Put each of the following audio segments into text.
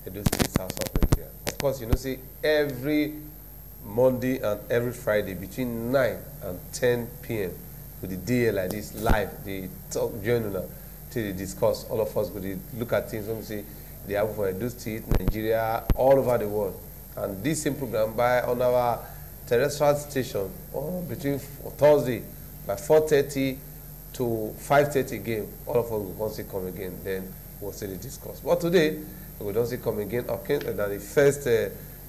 Edo State South of Nigeria. Of course, you know, see, every Monday and every Friday between 9 and 10 p.m. with the day like this live, they talk journal till they discuss. All of us will look at things when we say they have for Edo State, Nigeria, all over the world. And this same program on our terrestrial station between Thursday by 4:30 to 5:30 again, all of us will once come again, then we'll say the discuss. But today, we don't see come again. Okay, and then the first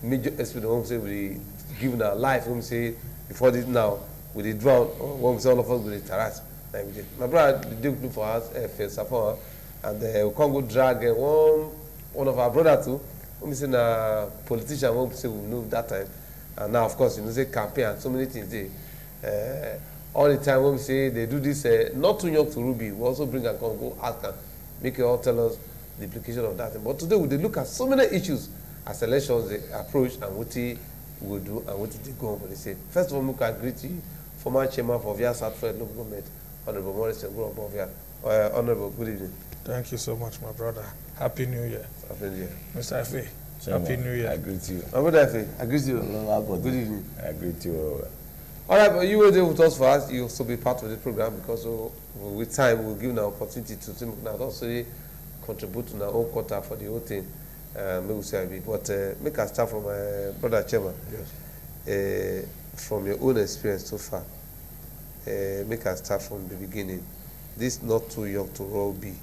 major experience when we say we given our life, when we say before this now, we did drown, when we say all of us with the terrace. Like we did. My brother did look for us, first of all, and we can't go drag one of our brother too. When we say a politician, when we say we know that time, and now of course you know say campaign and so many things they all the time when we say they do this not too young to Ruby, we also bring and go ask and make it all tell us the implication of that. But today we look at so many issues as elections they approach and what they will do and what they go on. They say first of all, we can greet you, former chairman for Via Southford Local Government, Honorable Morris Ngurobovia. Honorable, good evening. Thank you so much, my brother. Happy New Year. Happy New Year. Mr. Efe, Happy New Year. I greet you. My brother Efe, I greet you. Good evening. I greet you. All right, but you were there with us for us. You also be part of the program because with time we'll give an opportunity to also contribute to our own quota for the whole thing. Maybe we'll say a bit. But make us start from my brother Chairman. Yes. From your own experience so far, make us start from the beginning. This not too young to roll B.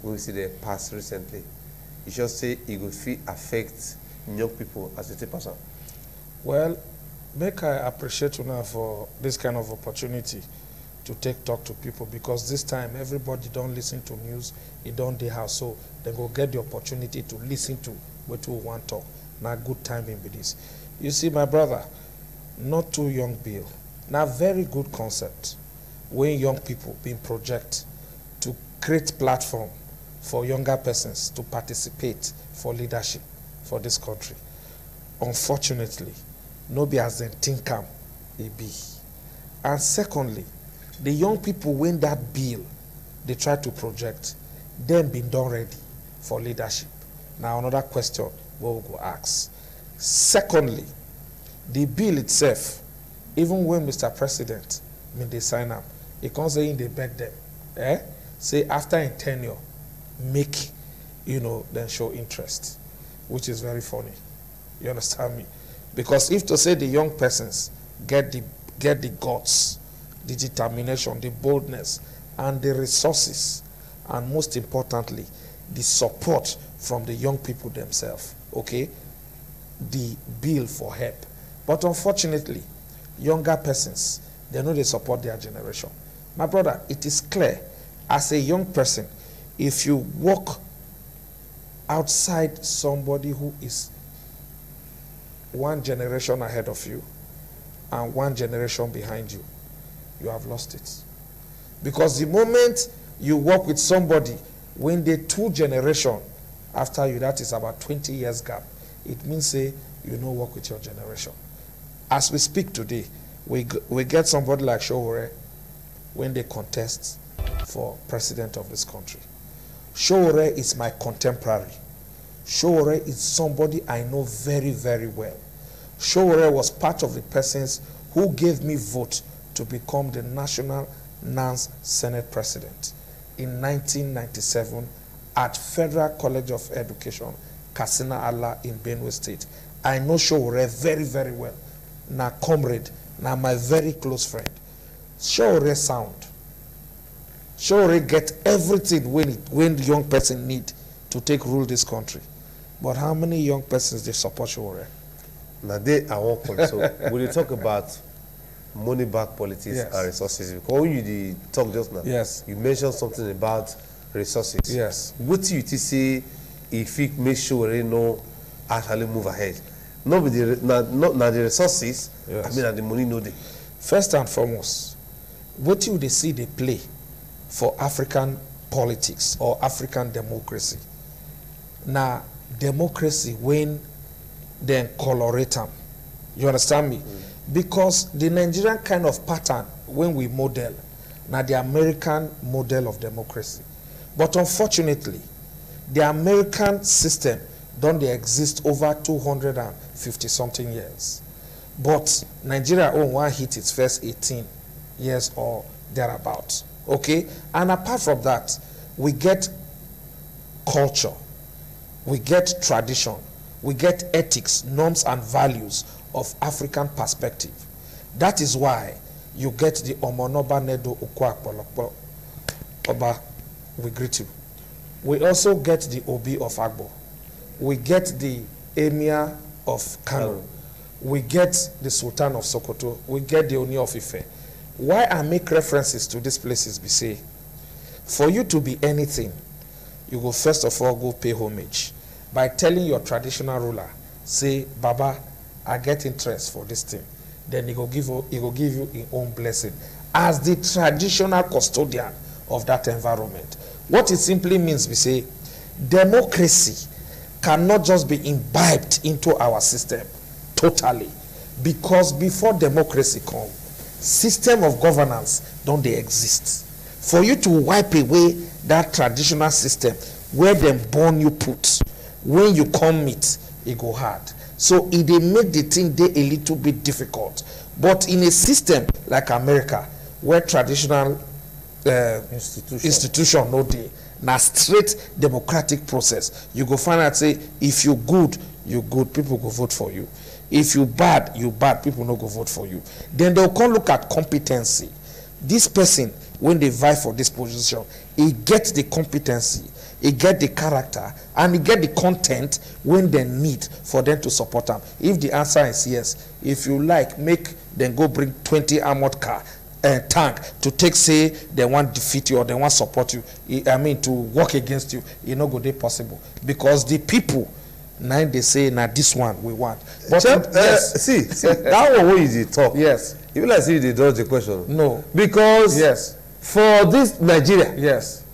When we see the past recently, you just say it will feel affect young people as a person. Well, make I appreciate you now for this kind of opportunity to talk to people, because this time everybody don't listen to news, it don't they have, so they go get the opportunity to listen to what we want to talk. Now good timing with this. You see, my brother, not too young bill. Now very good concept when young people being project to create platform for younger persons to participate for leadership for this country. Unfortunately, nobody has then think am e be. And secondly, the young people when that bill they try to project, them been done ready for leadership. Now another question we will go ask. Secondly, the bill itself, even when Mr. President when they sign up, it comes in they beg them, say after a tenure, make then show interest, which is very funny. You understand me? Because if to say the young persons get the guts, the determination, the boldness, and the resources, and most importantly, the support from the young people themselves, okay, the bill for help. But unfortunately, younger persons, they know they support their generation. My brother, it is clear, as a young person, if you walk outside somebody who is one generation ahead of you and one generation behind you, you have lost it. Because the moment you work with somebody when they two generation after you, that is about 20 years gap, it means say you no work with your generation. As we speak today, we get somebody like Showore when they contest for president of this country. Showore is my contemporary. Showore is somebody I know very, very well. Showore was part of the persons who gave me vote to become the National NANS Senate President in 1997 at Federal College of Education, Katsina Allah in Benue State. I know Showore very, very well. Now comrade, now my very close friend. Showore sound. Showore get everything when the young person need to take rule this country. But how many young persons they support Showore? Now they are one point. So when you talk about money back politics and resources, because when you talk just now, you mentioned something about resources. Yes. What do you say if it make sure no actually move ahead? Not with the resources, I mean and the money no day. First and foremost, what do they see they play for African politics or African democracy? Now democracy when then colorate them. You understand me? Because the Nigerian kind of pattern when we model, now the American model of democracy. But unfortunately, the American system don't they exist over 250 something years. But Nigeria one hit its first 18 years or thereabouts. Okay? And apart from that, we get culture, we get tradition, we get ethics, norms and values of African perspective. That is why you get the Omonoba Nedo Ukwa Oba, we greet you. We also get the Obi of Agbo. We get the Emir of Kano. We get the Sultan of Sokoto. We get the Oni of Ife. Why I make references to these places be say, for you to be anything, you go first of all go pay homage by telling your traditional ruler, say, Baba, I get interest for this thing. Then he go give you his own blessing as the traditional custodian of that environment. What it simply means, we say, democracy cannot just be imbibed into our system totally, because before democracy comes, system of governance don't they exist. For you to wipe away that traditional system where them born you put, when you come meet, it go hard. So it they make the thing they a little bit difficult. But in a system like America, where traditional institution no day, now straight democratic process, you go find out say if you good, people go vote for you. If you bad, people no go vote for you. Then they'll come look at competency. This person, when they vie for this position, he gets the competency, he get the character, and he get the content when they need for them to support them. If the answer is yes, if you like, make them go bring 20 armored car tank to take, say they want defeat you or they want support you, I mean to work against you, it no go dey possible, because the people now they say now this one we want. But yes, see that one wey you dey talk, yes, you feel like say you dey dodge the question. No, because yes, for this Nigeria, yes,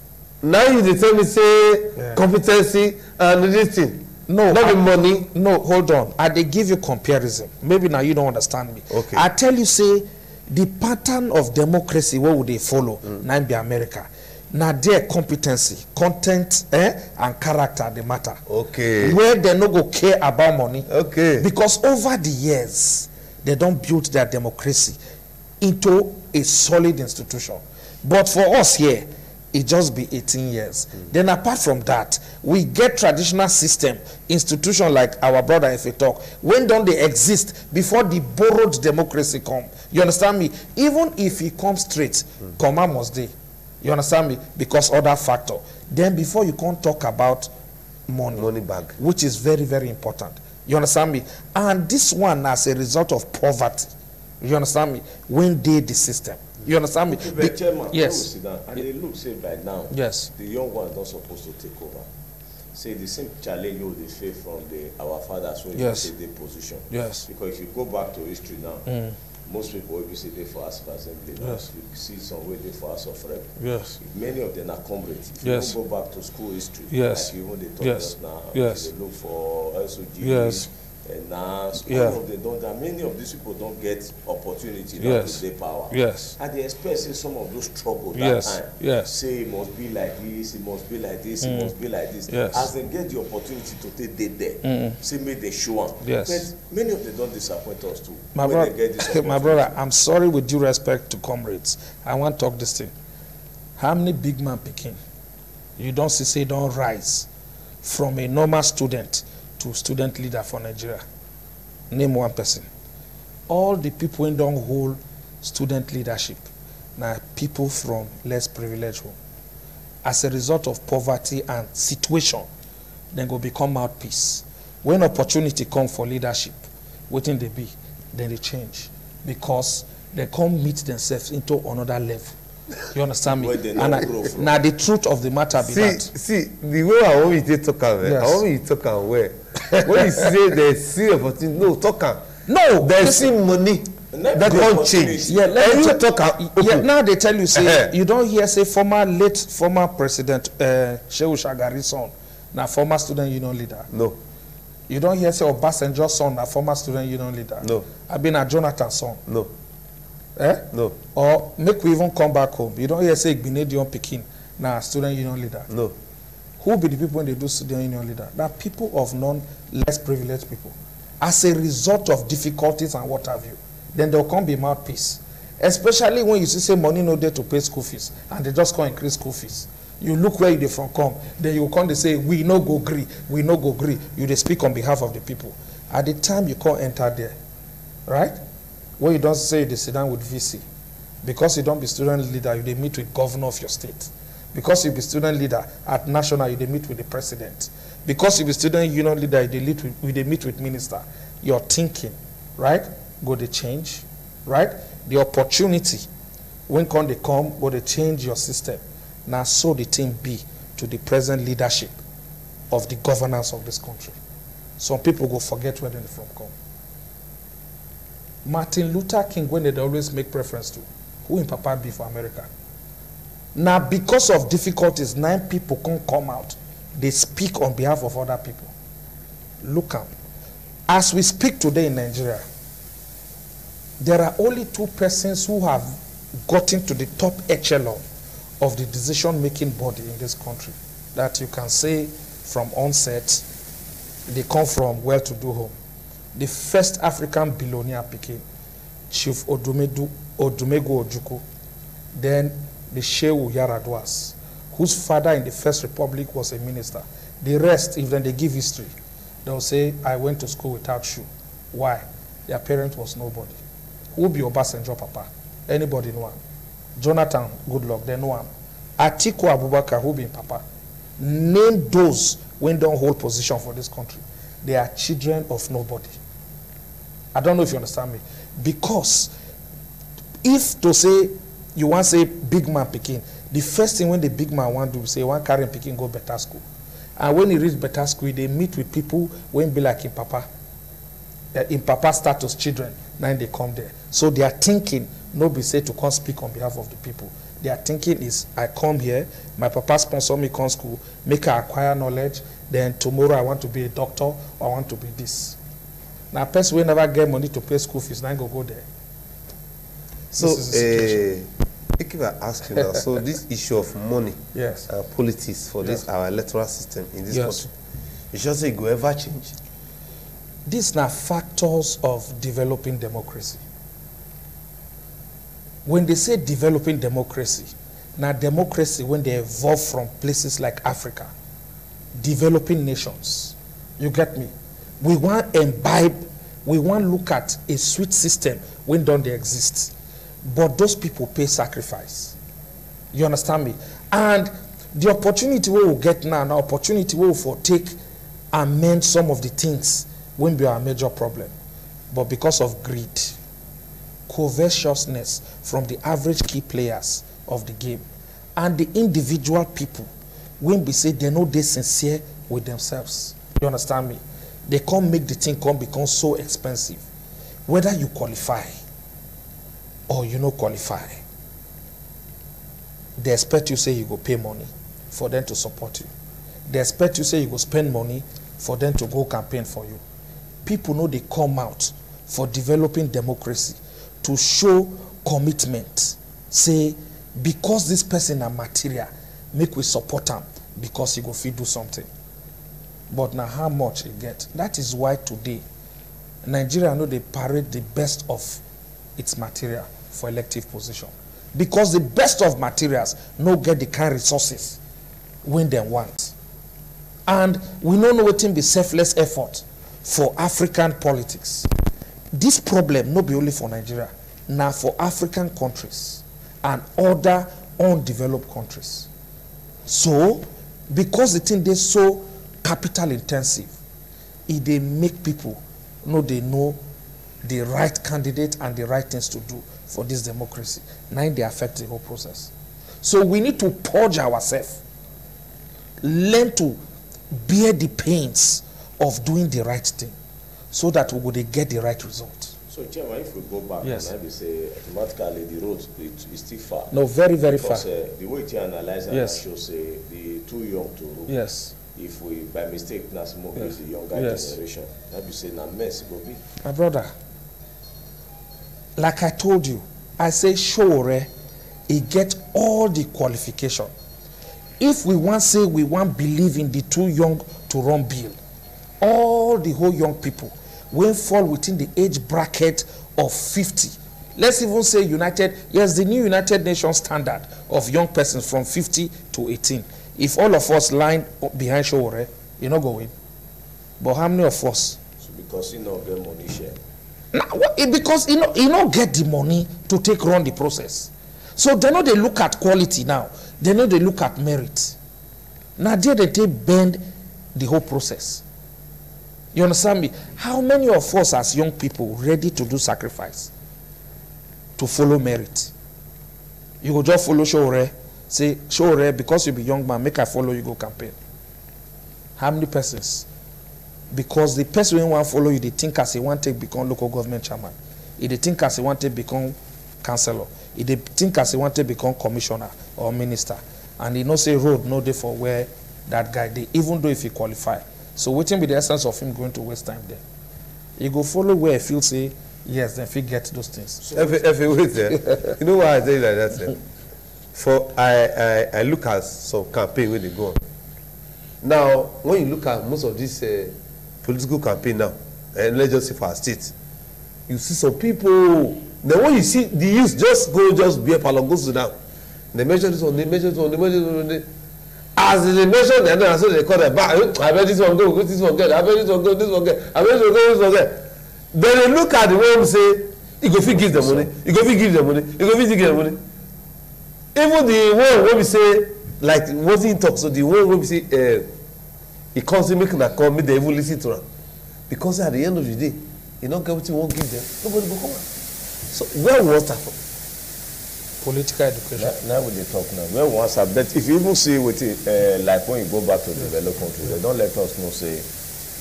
now you dey tell me say competency and this thing. No, not the money. No, hold on. I dey give you comparison. Maybe now you don't understand me. Okay. I tell you, say the pattern of democracy where would they follow? Now be America. Now their competency, content, and character they matter. Okay. Where they no go care about money. Okay. Because over the years they don't build their democracy into a solid institution. But for us here, it just be 18 years. Then apart from that, we get traditional system, institution like our brother if we talk, when don't they exist before the borrowed democracy come? You understand me? Even if he comes straight, command must dey. You understand me? Because other factor. Then before you can't talk about money bag, which is very, very important. You understand me? And this one as a result of poverty. You understand me? When they the system. You understand me? But Chairman, yes. Sit down, and they look say right now, yes, the young ones not supposed to take over. Say the same challenge you they face from our fathers when yes, you say their position. Yes. Because if you go back to history now, most people will be say they for House of Assembly. Yes. You see some way they for House of Rep. Yes. Many of them are comrades. If yes, you go back to school history, yes, like even they talk yes, now, yes, they look for SOG. Yes. And now, yeah, of them don't, and many of these people don't get opportunity yes, to their power. Yes. And they expect some of those struggles yes, that time. Yes. Say it must be like this, it must be like this, it must be like this. Yes. As they get the opportunity to take there, say make they show them. Yes. But many of them don't disappoint us too. My brother, my brother, I'm sorry with due respect to comrades. I want to talk this thing. How many big man picking? You don't see say don't rise from a normal student to student leader for Nigeria. Name one person. All the people who don't hold student leadership now people from less privileged home. As a result of poverty and situation, then go become mouthpiece. When opportunity come for leadership, waiting they be, then they change. Because they come meet themselves into another level. You understand me? And now the truth of the matter be that. See, the way I want you to talk about, yes, I want you to talk about where. When you say they see opportunity, no, talk about. No, they see money. That can't change. Yeah, let me talk. Yeah, now they tell you say you don't hear say late former president Shehu Shagari's son, now former student union leader. No. You don't hear say Obasanjo's son, now former student union leader. No. I've been a Jonathan's son. No. No. Or make we even come back home. You don't hear say Igbinedion Pikin, now student union leader. No. Who be the people when they do student union leader? That people of less privileged people. As a result of difficulties and what have you, then they'll come be mouthpiece. Especially when you see say money no there to pay school fees, and they just can't increase school fees. You look where they from come, then you come, they say, we no go agree, we no go agree. You they speak on behalf of the people. At the time you can't enter there, right? When you don't say they sit down with VC, because you don't be student leader, you they meet with governor of your state. Because you be student leader at national, you they meet with the president. Because you be student union leader, you they meet with minister. Your thinking, right? Go they change, right? The opportunity, when they come, go they change your system. Now so the thing be to the present leadership of the governance of this country. Some people go forget where they from come. Martin Luther King, when they always make reference to, who in Papa be for America? Now because of difficulties, 9 people can't come out. They speak on behalf of other people. Look up. As we speak today in Nigeria, there are only 2 persons who have gotten to the top echelon of the decision-making body in this country that you can say from onset they come from well-to-do home. The first African billionaire became Chief Odumegu Ojukwu, then the Shehu Yaradwas, whose father in the First Republic was a minister. The rest, if then they give history, they'll say, I went to school without shoe. Why? Their parent was nobody. Who be Obasanjo Papa? Anybody know him? Jonathan Goodluck, they know him. Atiku Abubakar, who be Papa? Name those when don't hold position for this country. They are children of nobody. I don't know if you understand me. Because if to say, you want to say big man picking, the first thing when the big man want to do, say, one carry picking go better school. And when he reach better school, they meet with people when be like in Papa status children, now they come there. So they are thinking, no be say to come speak on behalf of the people. Their thinking is, I come here, my papa sponsor me come school, make I acquire knowledge, then tomorrow I want to be a doctor, or I want to be this. Now, a person will never get money to pay school fees, now go there. So, I keep asking now, so this issue of money and politics for this our electoral system in this country, you should say it will ever change? These are factors of developing democracy. When they say developing democracy, now democracy when they evolve from places like Africa, developing nations, you get me? We want imbibe, we want look at a sweet system when don't they exist. But those people pay sacrifice. You understand me? And the opportunity we will get now, an opportunity we will foretake and mend some of the things won't be our major problem. But because of greed, covetousness from the average key players of the game, and the individual people, when we say they know they're sincere with themselves. You understand me? They can't make the thing become so expensive. Whether you qualify or you no qualify, they expect you say you go pay money for them to support you. They expect you say you go spend money for them to go campaign for you. People know they come out for developing democracy to show commitment. Say, because this person are material, make we support him because he go fit do something. But now how much he get? That is why today, Nigeria know they parade the best of its material for elective position. Because the best of materials no get the kind of resources when they want. And we don't know what be selfless effort for African politics. This problem not be only for Nigeria, now for African countries and other undeveloped countries. So, because the thing is so capital intensive, they make people know they know the right candidate and the right things to do for this democracy. Now they affect the whole process. So we need to purge ourselves, learn to bear the pains of doing the right thing, so that we would get the right result. So, Chairman, if we go back, yes, and we say automatically the road is still far. No, very, very because, far. The way you analyze it, yes, shows the too young to rule. Yes. If we, by mistake, now smoke yes, the younger yes, generation, that we say, now mess will be. My brother, like I told you, I say sure, he get all the qualification. if we want say we want believe in the too young to run bill, all the whole young people will fall within the age bracket of 50. Let's even say the new United Nations standard of young persons from 50 to 18. If all of us line behind Showore, you not go win. But how many of us? So because you not get money share. Because you don't get the money to take run the process. So they know they look at quality now. They know they look at merit. Now there they bend the whole process. You understand me? How many of us as young people ready to do sacrifice to follow merit? You go just follow Showore, say Showore, because you be young man, make I follow you go campaign. How many persons? Because the person who want to follow you, they think as he want to become local government chairman. They think as he want to become councillor. They think as he want to become commissioner or minister. And he no say road no day for where that guy they even though if he qualify. So waiting be the essence of him going to waste time there. He go follow where he feel say yes, then he get those things. So if you wait there, you know why I tell you like that? Sir? For I look at some campaign when they go on. Now when you look at most of this political campaign now, and let's just say for our state, you see some people. Then when you see the youth just be a palo, go sit down. They mention this one, they mention this one, they mention this one. As they mention, then I say they call them back. I bet this one go, this one get. I bet this one go, this one get. I bet this one go, this one get. Then they look at the one and say, you go fit give them money. You go fit give them money. You go fit give them money. Even the one when we say, like, wasn't talk, so the one when we say, he comes to make that call, make they even listen to him. Because at the end of the day, you don't get what you won't give them. Nobody will come out. So where was that from? Political education. Now we dey talk now. Where was that? But if you even see with it, like when you go back to developed countries, they don't let us know say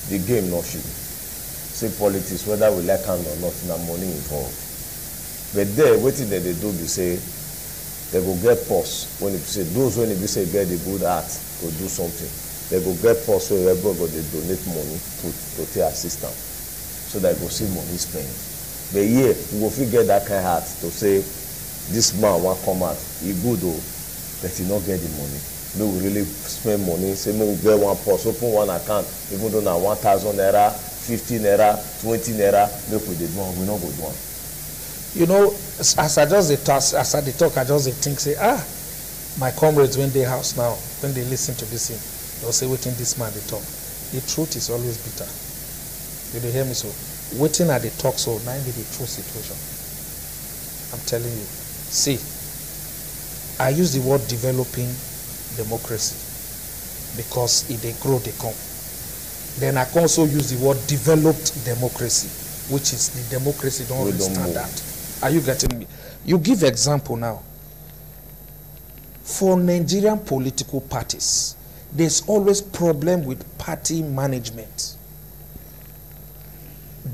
the game not shit. Say politics, whether we like hand or not, na money involved. But there, what they do be say they go get pause when it say those when it be say get the good heart to do something. They go get pause so everybody they donate money to take assistance, so that go see money spent. But yeah, we go fit get that kind of heart to say this man want come out, he good though, but he not get the money. No, we really spend money. Say no, we get one pause, open one account, even though now 1,000 naira, 15 naira, 20 naira, make we dey do one, we not go do one. You know, as I talk, I just think say my comrades when they house now, when they listen to this thing, they'll say waiting this man they talk. The truth is always bitter. You dey hear me so? Waiting at the talk so now be the true situation. I'm telling you. See, I use the word developing democracy because if they grow, they come. Then I can also use the word developed democracy, which is the democracy don't really standard. Are you getting me? You give example now. For Nigerian political parties, there's always problem with party management.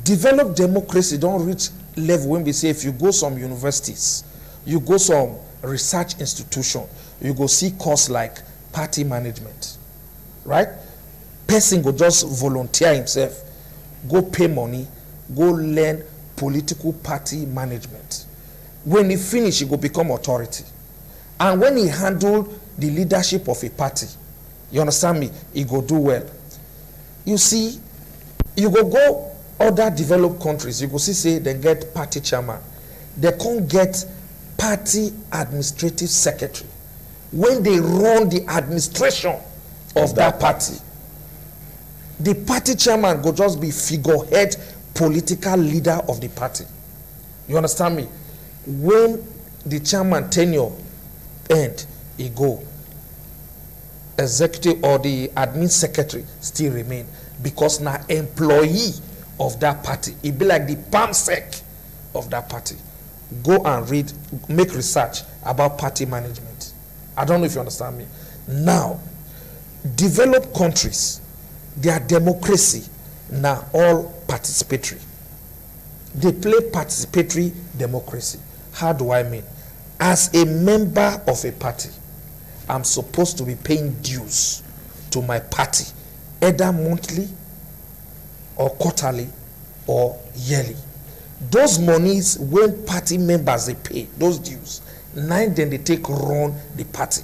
Developed democracy don't reach level when we say if you go some universities, you go some research institution, you go see course like party management, right? Person go just volunteer himself, go pay money, go learn political party management. When he finish, he go become authority. And when he handle the leadership of a party, you understand me, he go do well. You see, you go other developed countries, you go see say they get party chairman. They can't get party administrative secretary when they run the administration of that party. The party chairman go just be figurehead political leader of the party. You understand me? When the chairman tenure end, he go. Executive or the admin secretary still remain because now employee of that party. It be like the PAMSEC of that party. Go and read, make research about party management. I don't know if you understand me. Now, developed countries, their democracy now all participatory. They play participatory democracy. How do I mean? As a member of a party, I'm supposed to be paying dues to my party, either monthly or quarterly or yearly. Those monies when party members they pay, those dues, then they take run the party.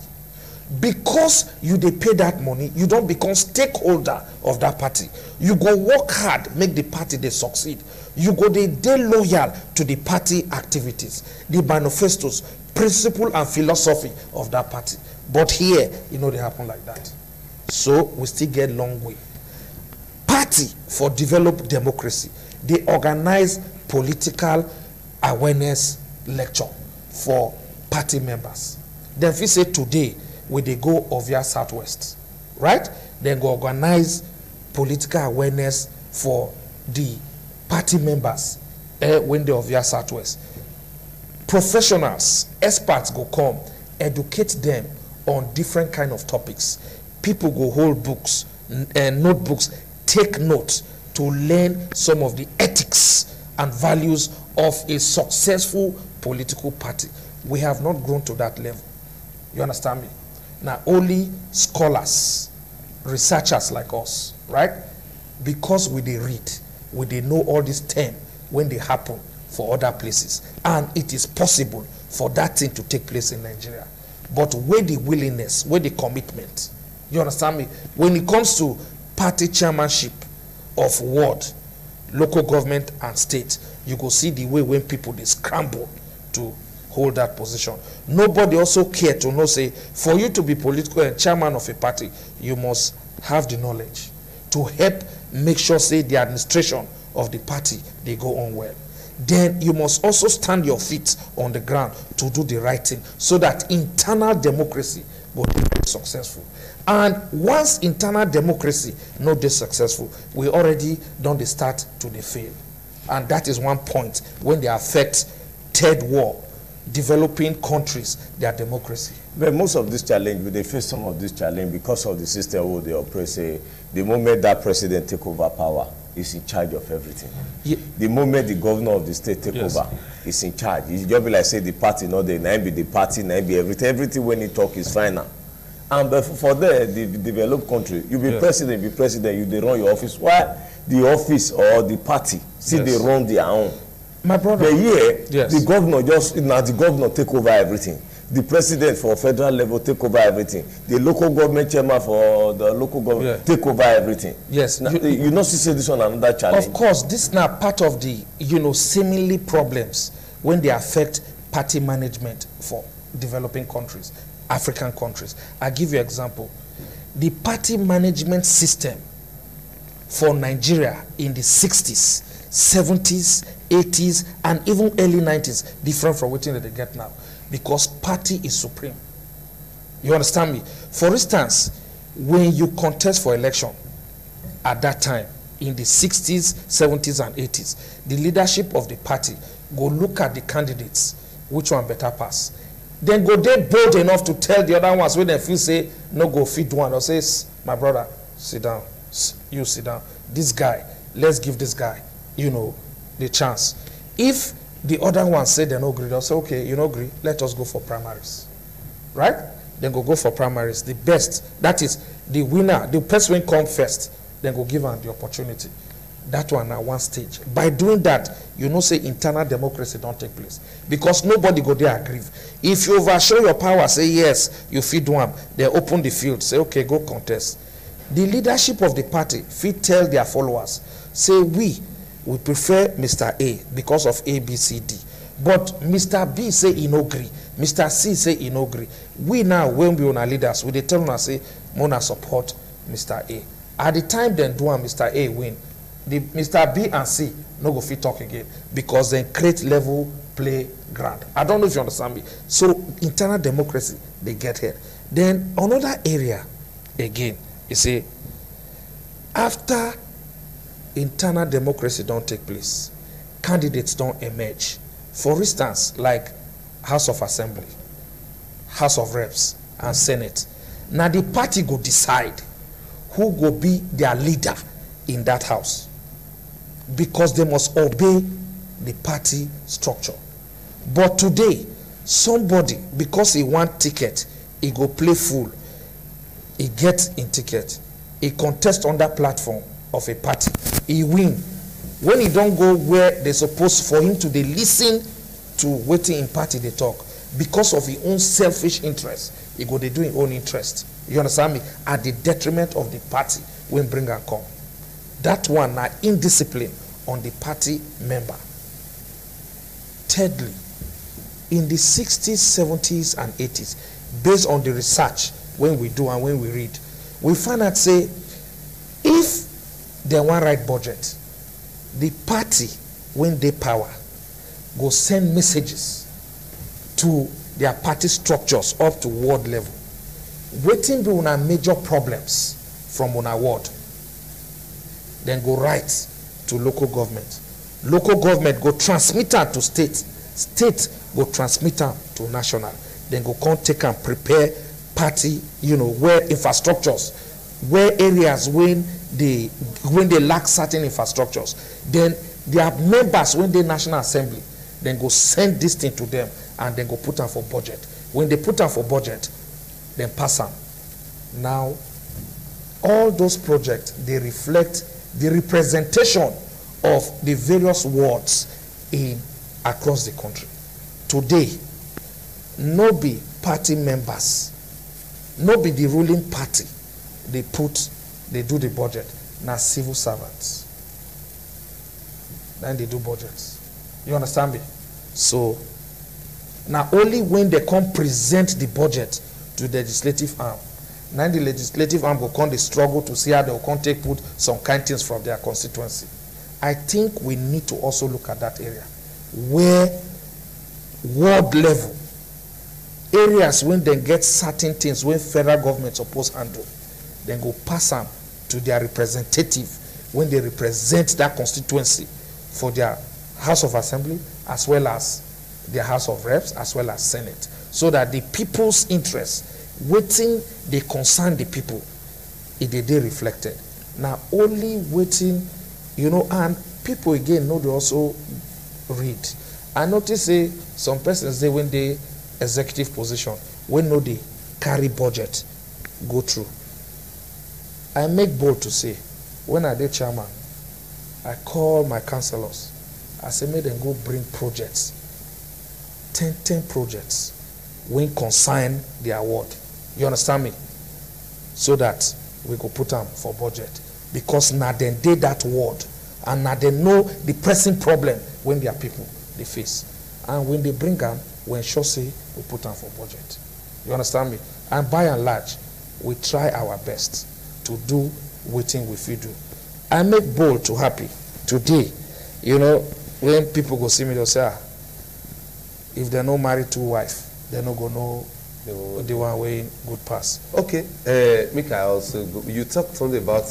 Because you dey pay that money, you don't become stakeholder of that party. You go work hard, make the party they succeed. You go dey loyal to the party activities, the manifestos, principle and philosophy of that party. But here, you know, they happen like that. So we still get long way. Party for Developed Democracy, they organize political awareness lecture for party members. Then if we say today, we they go Ovia Southwest, right? Then go organize political awareness for the party members when they Ovia Southwest. Professionals, experts go come, educate them on different kind of topics. People go hold books, notebooks, take notes to learn some of the ethics and values of a successful political party. We have not grown to that level. You understand me? Now, only scholars, researchers like us, right? Because we they read, we they know all these terms when they happen for other places. And it is possible for that thing to take place in Nigeria. But where the willingness, where the commitment, you understand me? When it comes to party chairmanship of ward, local government and state, you go see the way when people they scramble to hold that position. Nobody also care to know, say, for you to be political and chairman of a party, you must have the knowledge to help make sure, say, the administration of the party, they go on well. Then you must also stand your feet on the ground to do the right thing so that internal democracy will be successful. And once internal democracy not be successful, we already done the start to the fail. And that is one point when they affect third world, developing countries, their democracy. But most of this challenge, they face some of this challenge because of the system where they operate. Say, the moment that president take over power, is in charge of everything. Yeah. The moment the governor of the state take over, is in charge. It's just be like say the party, not the nine be the party, nine be everything. Everything when he talk is final. And but for the developed country, you be president, you they run your office. Why the office or the party see they run their own? My brother. But here, the governor just now the governor take over everything. The president for federal level take over everything. The local government chairman for the local government take over everything. Yes. Now, you not see this one another challenge. Of course, this is now part of the, seemingly problems when they affect party management for developing countries, African countries. I give you an example. The party management system for Nigeria in the 60s, 70s, 80s, and even early 90s, different from what they get now. Because party is supreme. You understand me? For instance, when you contest for election at that time, in the 60s, 70s, and 80s, the leadership of the party go look at the candidates, which one better pass. Then go they bold enough to tell the other ones when they feel say, no go feed one, or say, my brother, sit down, you sit down. This guy, let's give this guy, the chance. If the other one say they no agree, they'll say, okay, you no agree, let us go for primaries. Right? Then go for primaries. The best, that is the winner, the person will come first, then go give them the opportunity. That one at one stage. By doing that, say internal democracy don't take place. Because nobody go there agree. If you overshow your power, say yes, you feed one, they open the field, say okay, go contest. The leadership of the party fit tell their followers, say we prefer Mr. A because of A, B, C, D. But Mr. B say he no agree. Mr. C say he no agree. We now, when we are leaders, we tell them say, Mona support Mr. A. At the time then do Mr. A win, the Mr. B and C no go fit talk again because they create level playground. I don't know if you understand me. So internal democracy, they get here. Then another area, again, you see, after internal democracy don't take place, candidates don't emerge. For instance, like House of Assembly, House of Reps, and Senate. Now the party go decide who go be their leader in that house because they must obey the party structure. But today, somebody, because he want ticket, he go play fool, he get in ticket, he contest on that platform of a party, he win. When he don't go where they supposed for him to listen to waiting in party they talk, because of his own selfish interest, he go they do his own interest. You understand me? At the detriment of the party when bring and come. That one na indiscipline on the party member. Thirdly, in the 60s, 70s, and 80s, based on the research when we do and when we read, we find out say if they want write budget, the party when they power go send messages to their party structures up to ward level. Waiting be una major problems from una ward. Then go write to local government. Local government go transmit am to state. State go transmit am to national. Then go come take and prepare party, you know, where infrastructures, where areas when they lack certain infrastructures. Then their members when they National Assembly, then go send this thing to them and then go put them for budget. When they put them for budget, then pass them. Now, all those projects, they reflect the representation of the various wards across the country. Today, no be party members, no be the ruling party, they do the budget. Now civil servants. Then they do budgets. You understand me? So, now only when they come present the budget to the legislative arm, now the legislative arm will come, they struggle to see how they will come take put some kind things from their constituency. I think we need to also look at that area where ward level areas when they get certain things when federal government supposed to handle, then go pass them to their representative when they represent that constituency for their House of Assembly as well as their House of Reps as well as Senate, so that the people's interests waiting they concern the people, it they reflected. Now only waiting, you know, and people again know they also read. I notice say some persons say when they executive position, when no they carry budget go through. I make bold to say, when I did chairman, I call my councillors. I say make them go bring projects, 10 projects, when consign the award. You understand me? So that we go put them for budget. Because now they did that word, and now they know the pressing problem when their people they face. And when they bring them, we ensure say we put them for budget. You understand me? And by and large, we try our best to do what we feel do. I make bold to happy today. You know, when people go see me, they'll say, if they're not married to wife, they're not going to know the one way good pass. Okay, Mika, also you talked something about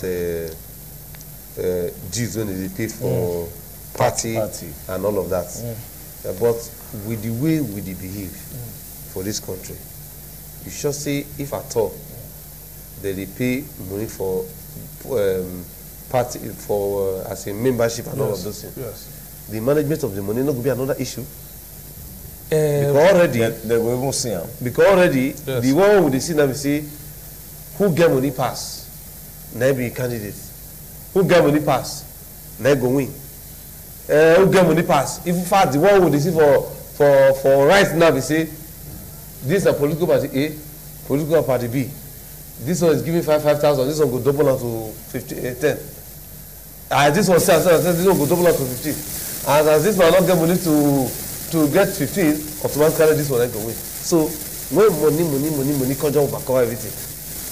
dues when they pay for party and all of that. But with the way we behave for this country, you should say if at all they pay money for party for as a membership and all of those things. Yes. The management of the money not going to be another issue. Because already they will even see them. Because already the one with the see now we say who get money pass, now be candidate. Who get money pass, now go win. Who get money pass? If in fact the one with the see for right now we say this is a political party A, political party B. This one is giving 5,000. This one go double out to 10. This one says this one go double out to 15. And as this one not get money to get 15, automatically this one go win. So when money comes down overcover everything,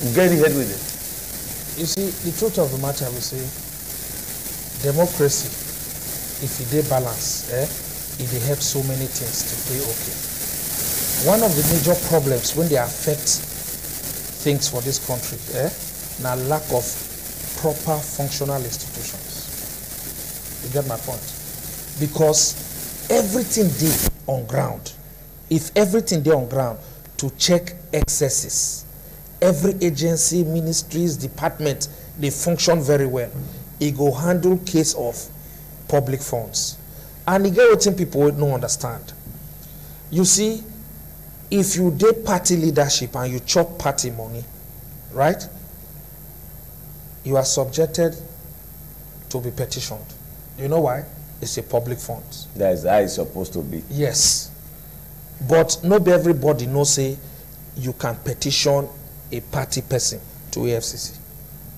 you get any head with it. You see, the truth of the matter, we say, democracy, if it dey balance, it dey help so many things to be okay. One of the major problems when they affect things for this country, now lack of proper functional institutions. You get my point? Because everything dey on ground. If everything dey on ground to check excesses, every agency, ministries, department, they function very well. It go handle case of public funds. And you get what people don't understand. You see, if you did party leadership and you chop party money, right? You are subjected to be petitioned. You know why? It's a public fund. That is how it's supposed to be. Yes. But not everybody knows say you can petition a party person to AFCC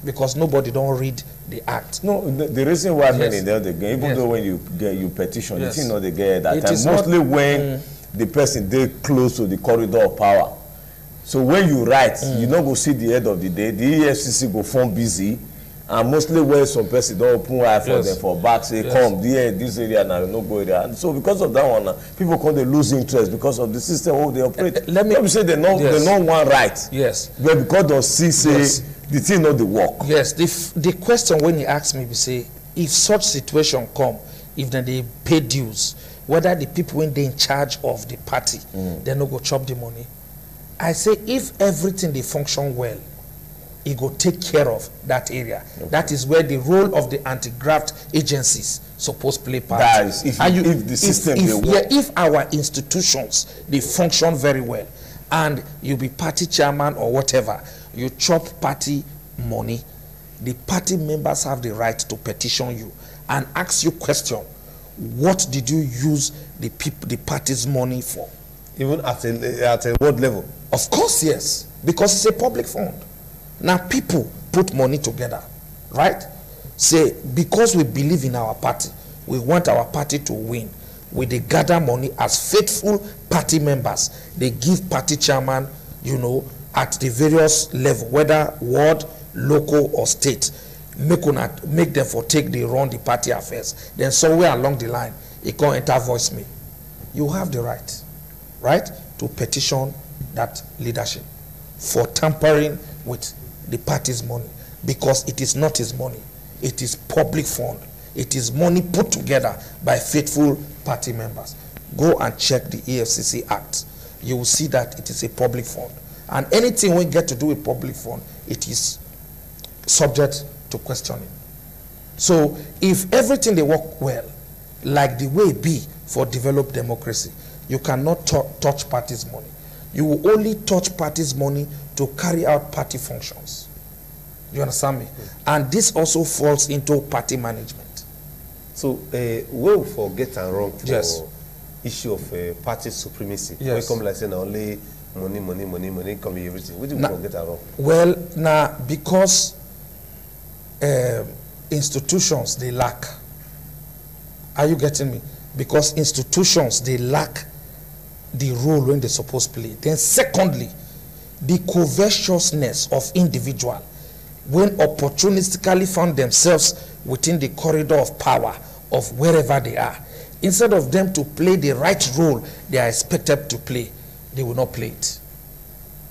because nobody don't read the act. No, the reason why Yes. many they get, even Yes. though when you petition, Yes. the thing not they get that It time. is not- Mostly when the person they close to the corridor of power. So when you write, you not go see the end of the day. The EFCC go form busy, and mostly when some person don't open eye for Yes. them for back say Yes. come this area now no go area. And so because of that one, people come they lose interest because of the system how they operate. Let me- Let me say they Yes. they know one right. Yes. But because they see say Yes. the thing not the work. Yes, the question when he asked me, we say, if such situation come, if then they pay dues, whether the people when they in charge of the party, they no go chop the money. I say, if everything they function well, it go take care of that area. Okay. That is where the role of the anti-graft agencies supposed play part. That is, if the system they work. Yeah, if our institutions they function very well, and you be party chairman or whatever, you chop party money, the party members have the right to petition you and ask you question. What did you use the party's money for? Even at a world level. Of course, yes, because it's a public fund. Now people put money together, right? Say, because we believe in our party, we want our party to win. We they gather money as faithful party members. They give party chairman, at the various level, whether ward, local or state, make them for take the run the party affairs. Then somewhere along the line, it can enter voice me. You have the right, to petition that leadership for tampering with the party's money, because it is not his money. It is public fund. It is money put together by faithful party members. Go and check the EFCC Act. You will see that it is a public fund. And anything we get to do with public fund, it is subject to questioning. So if everything they work well, like the way it be for developed democracy, you cannot touch party's money. You will only touch party's money to carry out party functions. You understand me? And this also falls into party management. So, we forget and wrong for Yes. issue of party supremacy. Yes. We come like saying only money, come be everything. We do forget and wrong. Well, now, because institutions, they lack. Are you getting me? Because institutions, they lack the role when they're supposed to play. Then secondly, the covetousness of individual when opportunistically found themselves within the corridor of power of wherever they are. Instead of them to play the right role they are expected to play, they will not play it.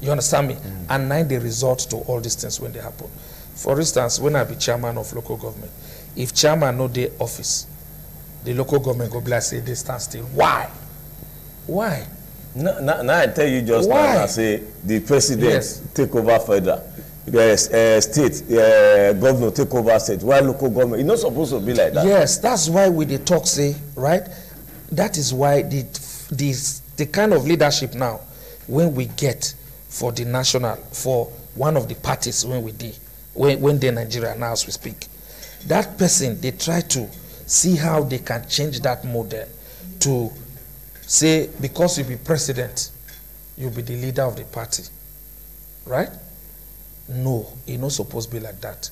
You understand me? And now they resort to all these things when they happen. For instance, when I be chairman of local government, if chairman no dey office, the local government go be like say they stand still. Why? Why? Now I tell you just Why? now, I say the president Yes. take over federal, state, governor take over state, while local government, it's not supposed to be like that. Yes, that's why we dey talk say, right? That is why the kind of leadership now, when we get for the national, for one of the parties when they're Nigeria now as we speak, that person, they try to see how they can change that model to say, because you be president, you'll be the leader of the party, right? No, it's not supposed to be like that.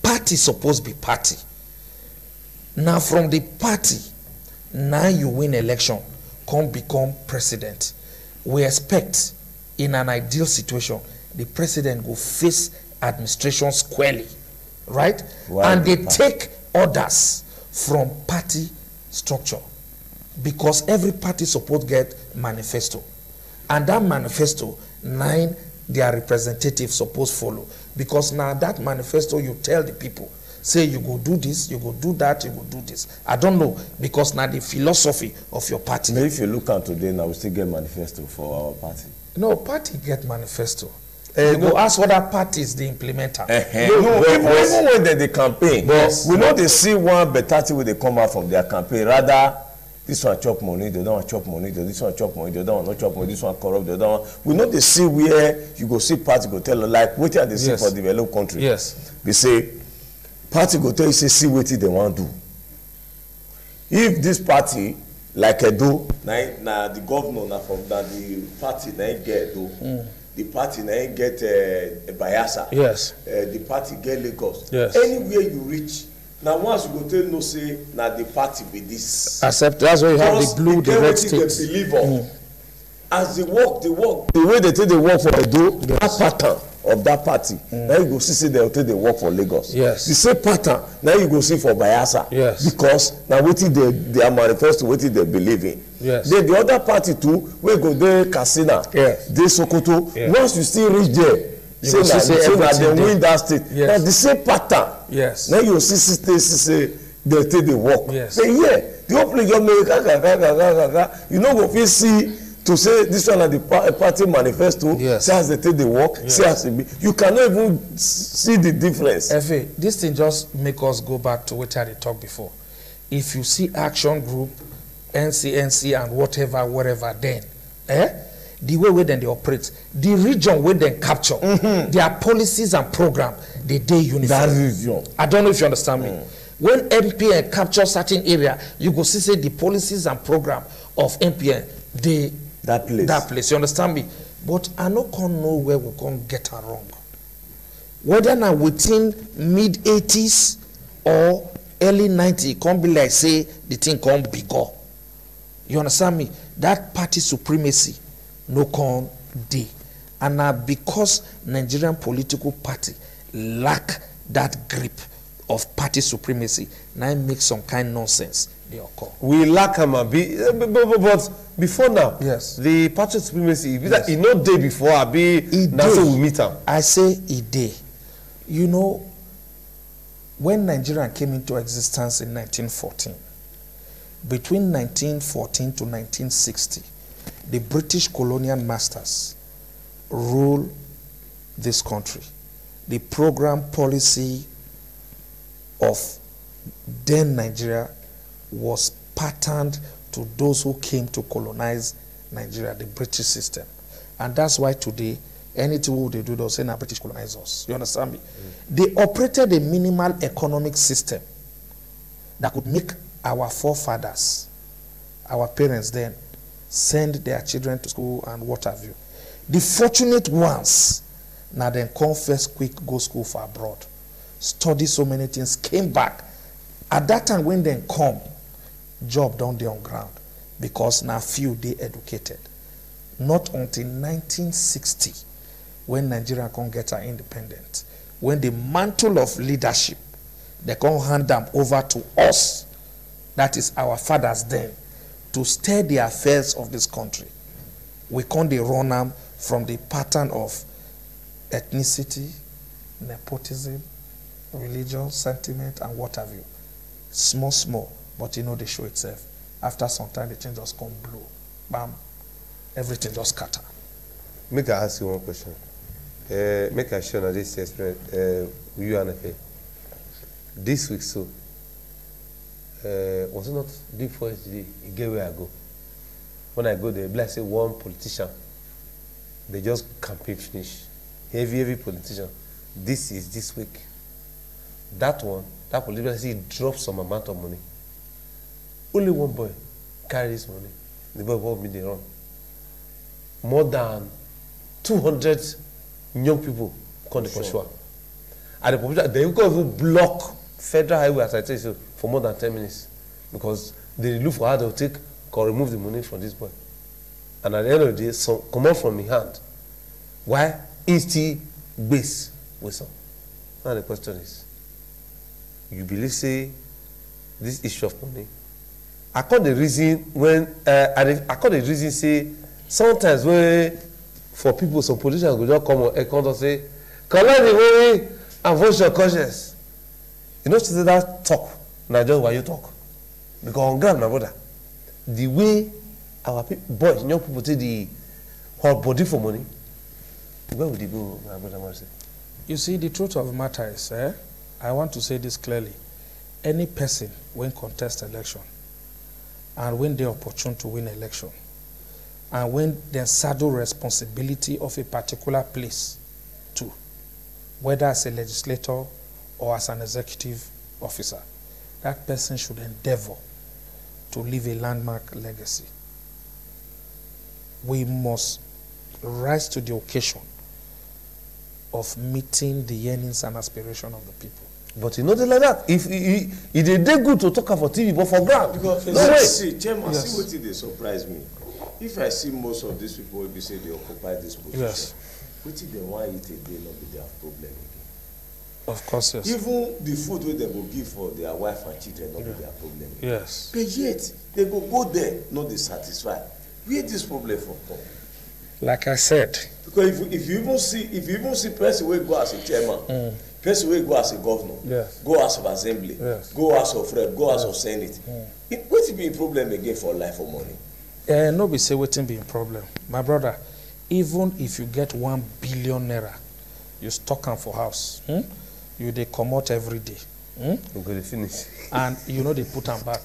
Party supposed to be party. Now from the party, now you win election, come become president. We expect, in an ideal situation, the president will face administration squarely, right? Why and they the party? take orders from party structure, because every party support get manifesto, and that manifesto, 9 their representatives supposed follow, because now that manifesto you tell the people, say you go do this, you go do that, you go do this. I don't know, because now the philosophy of your party. Maybe if you look at today now, we still get manifesto for our party. No, party get manifesto. You go ask other parties the implementer. Even when they campaign, Yes. we know they see one better thing when they come out from their campaign. Rather, this one chop money, they don't want chop money, this one chop money, they don't want not chop money, this one corrupt, they don't want. We know they see where you go see party go tell, like what they see Yes. for developed country. Yes. They say party go tell you say see what they want to do. If this party like Edo, now the governor now from the party now get Edo, the party na get Bayelsa. Yes. The party get Lagos. Yes. Anywhere you reach, now once you go tell no say na the party be this. Accept. That's why you have the blue, the red states. They believe on. As they work, the way they take the work for Edo, yes. That pattern of that party. Now you go see they take the work for Lagos. Yes. The same pattern now you go see for Bayelsa. Yes. Because now wetin they are manifesting wetin they believe in. Yes. Then the other party too, we go there Katsina, yes. There Sokoto. Yes. Once you still reach there, say that they win that state. Yes. Now the same pattern. Yes. Now you see say they take the work. Yes. Say yeah, the whole place just make you know go fit see. To say this one at the party manifesto, yes. See as they take the work, yes. See as it be. You cannot even see the difference. Efe, this thing just make us go back to what I talked before. If you see action group, NCNC and whatever, then, the way where then they operate, the region where they capture, their policies and program, they uniform. That region. I don't know if you understand me. When MPN capture certain area, you go see say the policies and program of MPN, that place, you understand me? But I no can know where we can get her wrong. Whether now within mid-80s or early 90s, can be like say the thing can bigger. You understand me? That party supremacy no can dey. And now because Nigerian political party lack that grip of party supremacy, now it makes some kind of nonsense. We lack him, but before now, yes, the party supremacy, yes. It not day before, that's how we meet him. I say it day. You know, when Nigeria came into existence in 1914, between 1914 to 1960, the British colonial masters ruled this country. The program policy of then Nigeria was patterned to those who came to colonize Nigeria, the British system. And that's why today, anything they do, they'll say, now British colonize us. You understand me? They operated a minimal economic system that could make our forefathers, our parents then, send their children to school and what have you. The fortunate ones, now then come first quick, go school for abroad, study so many things, came back. At that time when they come, job down there on ground because now few they educated. Not until 1960 when Nigeria can get her independence, when the mantle of leadership they can hand them over to us, that is our fathers then, to steer the affairs of this country. We can't run them from the pattern of ethnicity, nepotism, religious sentiment and what have you. Small, but you know they show itself. After some time, the change just come blow. Bam. Everything just scatter. Make I ask you one question. Make I share this experience with you and FA. This week so, was it not deep for yesterday? You get where I go. When I go there, like say one politician, they just campaign finish. Heavy politician. This is this week. That one, that politician dropped some amount of money. Only one boy carry this money. The boy bought me the run. More than 200 young people come to pursue. And the population, they will even block federal highway, as I tell you, for more than 10 minutes. Because they look for how they'll take or remove the money from this boy. And at the end of the day, some come out from his hand. Why? He's still base with some. Now the question is, you believe say this issue of money? I call the reason when I call the reason say sometimes when for people some politicians go just come and say collect the money and vote your conscience. You know say that talk na just why you talk because on ground my brother the way our people, boys young people take the hot body for money, where would they go, my brother Marcy? You see, the truth of the matter is, I want to say this clearly. Any person when contest election and when they opportune to win election and when they saddle responsibility of a particular place too, whether as a legislator or as an executive officer, that person should endeavor to leave a landmark legacy. We must rise to the occasion of meeting the yearnings and aspiration of the people. But you know they like that. If it is good to talk about TV, but for ground. Because no way. See, Chairman, see what they surprise me. If I see most of these people will be say they occupy this position, Yes. what if they want eat again, not be their problem again? Of course, yes. Even the food wey they go give for their wife and children, not be their problem again. Yes. But yet, they go there, not they satisfy. Where this problem for come? Like I said, Because if you even see person wey go as a chairman, person wey go as a governor, Yes. go as of assembly, Yes. go as of rep, go as of senate, what be a problem again for life or money? no be say wetin be a problem. My brother, even if you get 1 billion naira, you stock am for house, you dey comot every day, We go to finish. and you know they put am back,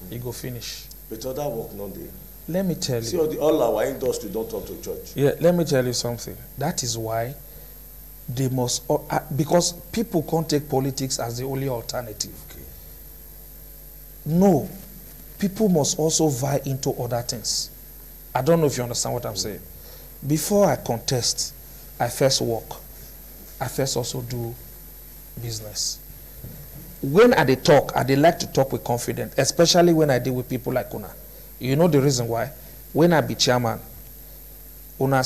you go finish. But other work no dey. Let me tell See you. all our industry don't talk to church. Yeah, let me tell you something. That is why they must, because people can't take politics as the only alternative. Okay. No, people must also vie into other things. I don't know if you understand what I'm saying. Before I contest, I first work. I first also do business. When I dey talk, I dey like to talk with confidence, especially when I deal with people like Una. You know the reason why? When I be chairman, Una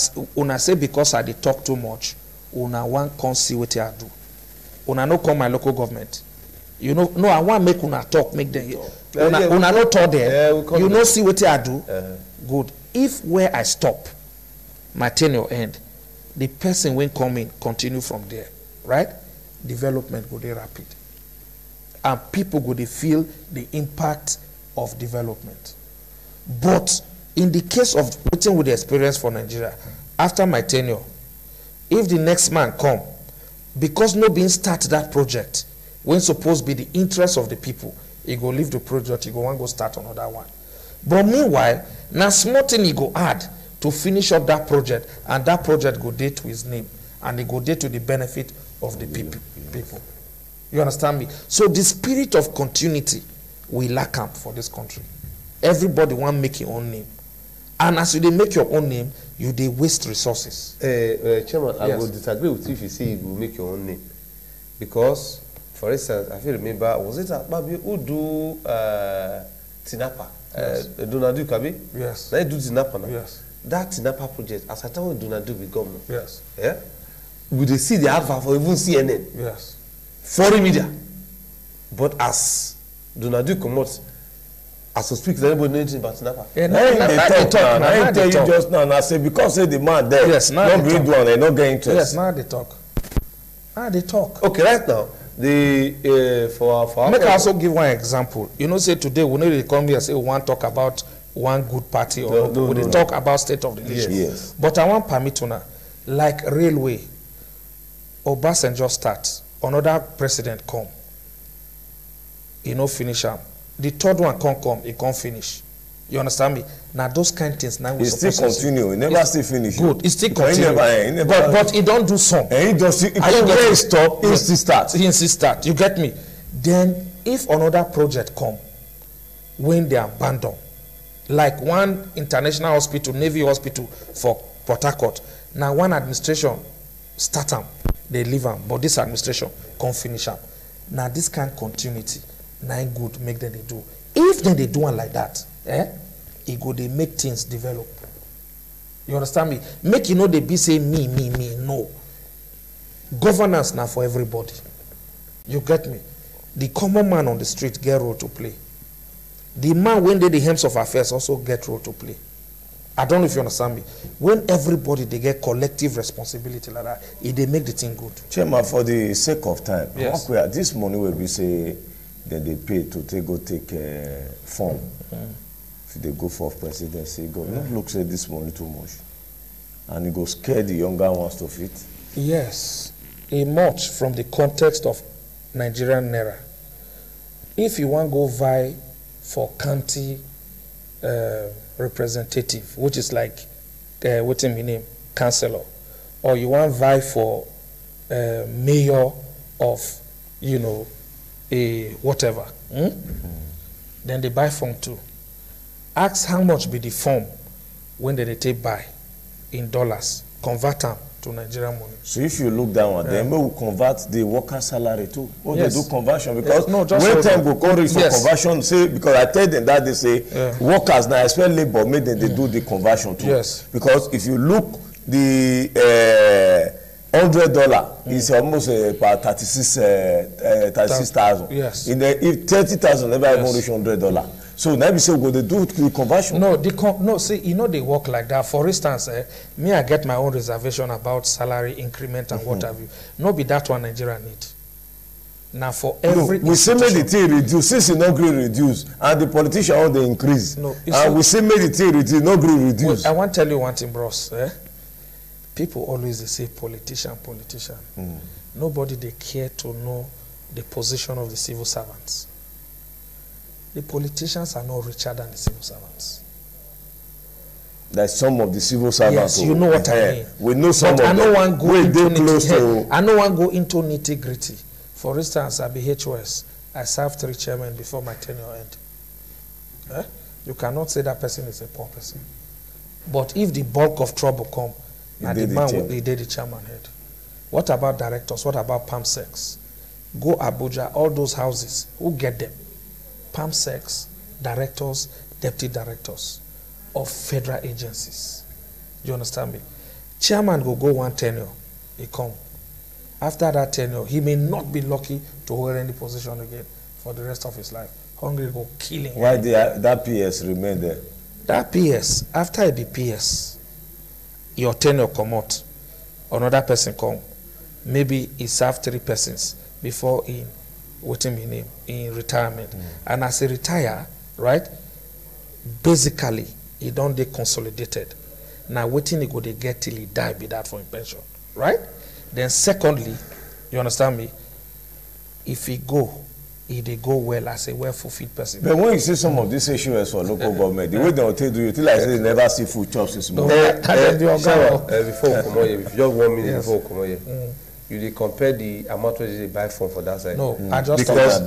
say because I dey talk too much, Una want come see what I do. Una no come my local government. You know, no, I want make Una talk, make them. Una no talk there. You know see what I do? Good. If where I stop, my tenure end, the person when come in, continue from there, right? Development go dey rapid. And people go dey feel the impact of development. But in the case of waiting with the experience for Nigeria, after my tenure, if the next man come, because no being start that project, when supposed be the interest of the people, he go leave the project, he go want go start another one. But meanwhile, now small thing he go add to finish up that project, and that project go date to his name, and it go date to the benefit of the people. You understand me? So the spirit of continuity we lack for this country. Everybody want make your own name, and as you dey make your own name, you dey waste resources. Chairman, I Yes. will disagree with you if you say you will make your own name, because, for instance, I feel remember, was it Babi who do Tinapa? Yes. Donadu Kabi? Yes. They do Tinapa now. Yes. That Tinapa project, as I tell you, Donadu be governor. Yes. Yeah? We dey see the advert for even CNN, Yes. foreign media. But as Donadu come out, as to speak, anybody know anything about Tinapa? Yeah, Now they talk now. I tell you just now. I say because say the man there. Yes, now not they grade talk. one, they not get interest. Yes, now they talk. Now they talk. Okay, right now, the for our Make I also give one example. You know, say today we know they come here and say we want to talk about one good party or we talk about state of the nation. Yes. But I want permit to now, like railway, Obasanjo start, another president come, he no finish am. The third one come, he can't finish. You understand me? Now those kind of things now we He still supposed to continue. He never still finish. Good. It still Because continue. he never, But he don't do some. and he just he Are you come getting where he me? stop, he Yes. still start. He insists start. You get me? Then if another project come, when they abandon, like one international hospital, Navy hospital for Port Harcourt, now one administration start them, they leave them, but this administration can't finish them. Now this kind of continuity, now good make them they do. If then they do one like that, it go they make things develop. You understand me? Make you know they be say me, no. Governance now for everybody. You get me? The common man on the street get role to play. The man when they the hems of affairs also get role to play. I don't know if you understand me. When everybody they get collective responsibility like that, it they make the thing good. Chairman, for the sake of time, Yes. this money will be say that they pay to go take form. If they go for presidency, go not look say this money too much, and it go scare the younger ones to fit. Yes, a much from the context of Nigerian naira. If you want go vie for county representative, which is like what's in my name, councillor, or you want vie for mayor of, you know, a whatever, then they buy form too. Ask how much be the form when they take buy. in dollars, convert them to Nigerian money. So if you look down at them, we will convert the worker salary too. Or Yes. they do conversion because No, just when hold time on. go call it for Yes. conversion, say because I tell them that they say workers now, especially labor, make them they do the conversion too. Yes. Because if you look the $100 is almost about 36,000. Yes. In the if 30,000 never even Yes. reach $100. So now we say we go they do the conversion. No, no. See, you know they work like that. For instance, me I get my own reservation about salary increment and what have you. No, be that one Nigeria need. Now for every we say make the thing reduce since e no gree reduce and the politician all dey increase. No, and we say make the thing reduce no gree reduce. I want to tell you one thing, bros. People always they say politician. Nobody they care to know the position of the civil servants. The politicians are not richer than the civil servants. Like some of the civil servants. Yes, you know what I mean. We know some but of I know them. one go into close to. I know one go into nitty gritty. For instance, at BHOS, I served 3 chairmen before my tenure end. You cannot say that person is a poor person. But if the bulk of trouble come, now the man will be the chairman head. What about directors? What about PAMSEX? Go Abuja, all those houses, who get them? PAMSEX, directors, deputy directors of federal agencies. Do you understand me? Chairman will go one tenure, he come. After that tenure, he may not be lucky to hold any position again for the rest of his life. Hungry will kill him. Why that PS remain there? That PS, after it be PS, your tenure come out, another person come. Maybe he served 3 persons before in waiting in him in retirement. And as he retire, right, basically he don't dey consolidated. Now waiting he go dey get till he die be that for him pension, right? Then secondly, you understand me, if he dey go well as a well-fulfilled person. But when you see some of these issues for local government, the way they will tell you, till I say they never see food chops this morning. Before we come on here, if you just 1 minute before we come on here, you dey compare the amount where they buy from for that side. No, I just because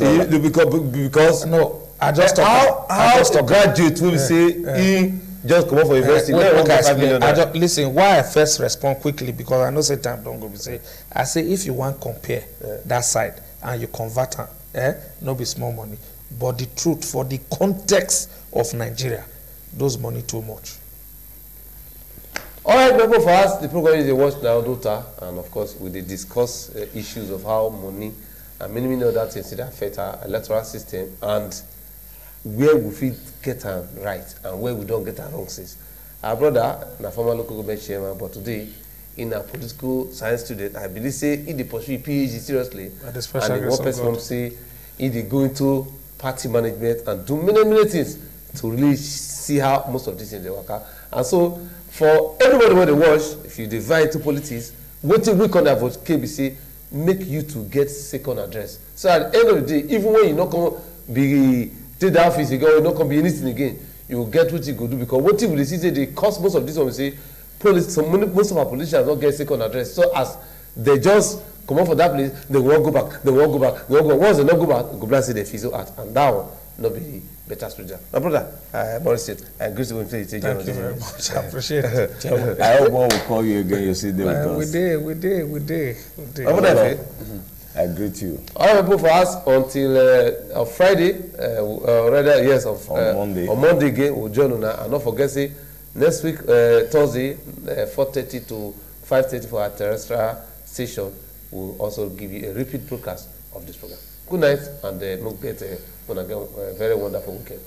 no, I just how a graduate will say he just come up for university. Listen, why I first respond quickly because I know say time don't go. Say I say if you want compare that side and you convert am, no be small money. But the truth for the context of Nigeria, those money too much. All right, people, for us, the program is a watch now, Uduota, and of course, we discuss issues of how money and many other things that affect our electoral system and where we feel get them right and where we don't get our wrong things. Our brother, the former local government chairman, but today, in a political science student, I believe say he dey pursue PhD seriously, and the one person say he dey go into party management and do many things to really see how most of these things they work out. And so, for everybody when they watch, if you divide into politics, what we can vote KBC make you to get second address. So at the end of the day, even when you not come be take the office again, you not come be anything again, you will get what you go do because what you will see say they cost most of this one we say most of our politicians don't get second address. So as they just come up for that place, they won't go back, once they not go back, go back say they fizzle out, and that one not be better strategy. My brother, Morris, I agree with you. Thank you very much. I appreciate it. I hope one will call you again. You see them with us. We did. I greet you. All right, people, for us until Friday, on Monday again, we'll join on and don't forget say next week Thursday 4:30 to 5:30 for our terrestrial station. We'll also give you a repeat broadcast of this program. Good night and we'll get a very wonderful weekend.